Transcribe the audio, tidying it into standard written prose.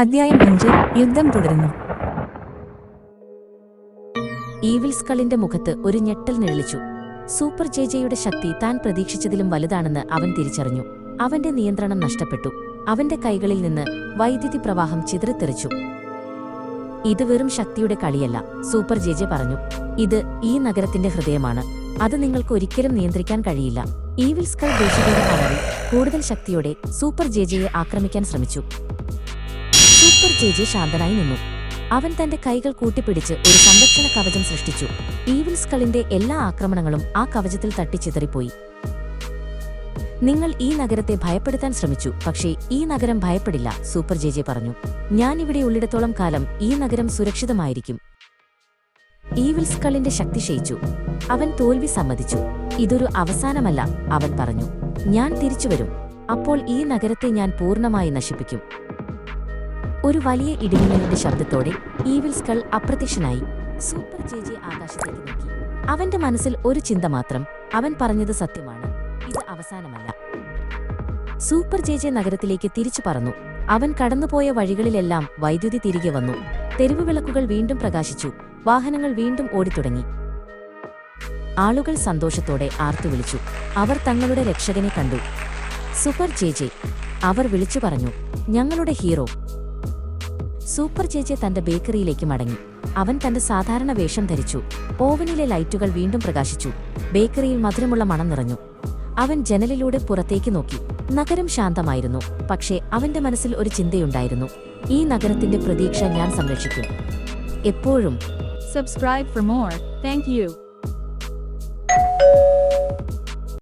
അധ്യായം 5 യുദ്ധം തുടരുന്നു. ഈവിൽ സ്കളിന്റെ മുഖത്ത് ഒരു ഞെട്ടൽ നിഴലിച്ചു. സൂപ്പർ ജെജെയുടെ ശക്തി താൻ പ്രതീക്ഷിച്ചതിലും വലുതാണെന്ന് അവൻ തിരിച്ചറിഞ്ഞു. അവന്റെ നിയന്ത്രണം നഷ്ടപ്പെട്ടു. അവന്റെ കൈകളിൽ നിന്ന് വൈദ്യുതി പ്രവാഹം ചിതറിത്തെറിച്ചു. ഇത് വെറും ശക്തിയുടെ കളിയല്ല, സൂപ്പർ ജെജെ പറഞ്ഞു. ഇത് ഈ നഗരത്തിന്റെ ഹൃദയമാണ്. അത് നിങ്ങൾക്ക് ഒരിക്കലും നിയന്ത്രിക്കാൻ കഴിയില്ല. ഈവിൽ സ്കൾ ദേശീയതയുടെ അളവിൽ കൂടുതൽ ശക്തിയോടെ സൂപ്പർ ജെജെയെ ആക്രമിക്കാൻ ശ്രമിച്ചു. സൂപ്പർ ജെജെ ശാന്തനായി നിന്നു. അവൻ തന്റെ കൈകൾ കൂട്ടിപ്പിടിച്ച് ഒരു സംരക്ഷണ കവചം സൃഷ്ടിച്ചു. ഈവിൽ സ്കളിന്റെ എല്ലാ ആക്രമണങ്ങളും ആ കവചത്തിൽ തട്ടിച്ചിതറിപ്പോയി. നിങ്ങൾ ഈ നഗരത്തെ ഭയപ്പെടുത്താൻ ശ്രമിച്ചു, പക്ഷേ ഈ നഗരം ഭയപ്പെടില്ല, സൂപ്പർ ജെജെ പറഞ്ഞു. ഞാൻ ഇവിടെ ഉള്ളിടത്തോളം കാലം ഈ നഗരം സുരക്ഷിതമായിരിക്കും. ഈവിൽ സ്കളിന്റെ ശക്തി ക്ഷയിച്ചു. അവൻ തോൽവി സമ്മതിച്ചു. ഇതൊരു അവസാനമല്ല, അവൻ പറഞ്ഞു. ഞാൻ തിരിച്ചുവരും. അപ്പോൾ ഈ നഗരത്തെ ഞാൻ പൂർണ്ണമായി നശിപ്പിക്കും. ഒരു വലിയ ഇടിമിന്നലിന്റെ ശബ്ദത്തോടെ ഈവിൽ സ്കൾ അപ്രത്യക്ഷനായി. സൂപ്പർ ജെജെ ആകാശത്തേക്ക് നോക്കി. അവന്റെ മനസ്സിൽ ഒരു ചിന്ത മാത്രം. അവൻ പറഞ്ഞത് സത്യമാണ്. ഇത് അവസാനമല്ല. സൂപ്പർ ജെജെ നഗരത്തിലേക്ക് തിരിച്ചു പറന്നു. അവൻ കടന്നുപോയ വഴികളിലെല്ലാം വൈദ്യുതി തിരികെ വന്നു. തെരുവുവിളക്കുകൾ വീണ്ടും പ്രകാശിച്ചു. വാഹനങ്ങൾ വീണ്ടും ഓടിത്തുടങ്ങി. ആളുകൾ സന്തോഷത്തോടെ ആർത്തുവിളിച്ചു. അവർ തങ്ങളുടെ രക്ഷകനെ കണ്ടു. സൂപ്പർ ജെജെ, അവർ വിളിച്ചു പറഞ്ഞു. ഞങ്ങളുടെ ഹീറോ. സൂപ്പർ ജെജെ തന്റെ ബേക്കറിയിലേക്ക് മടങ്ങി. അവൻ തന്റെ സാധാരണ വേഷം ധരിച്ചു. ഓവനിലെ ലൈറ്റുകൾ വീണ്ടും പ്രകാശിച്ചു. ബേക്കറിയിൽ മധുരമുള്ള മണം നിറഞ്ഞു. അവൻ ജനലിലൂടെ പുറത്തേക്ക് നോക്കി. നഗരം ശാന്തമായിരുന്നു. പക്ഷേ അവന്റെ മനസ്സിൽ ഒരു ചിന്തയുണ്ടായിരുന്നു. ഈ നഗരത്തിന്റെ പ്രതീക്ഷ ഞാൻ സംരക്ഷിക്കും. എപ്പോഴും. Subscribe for more. Thank you.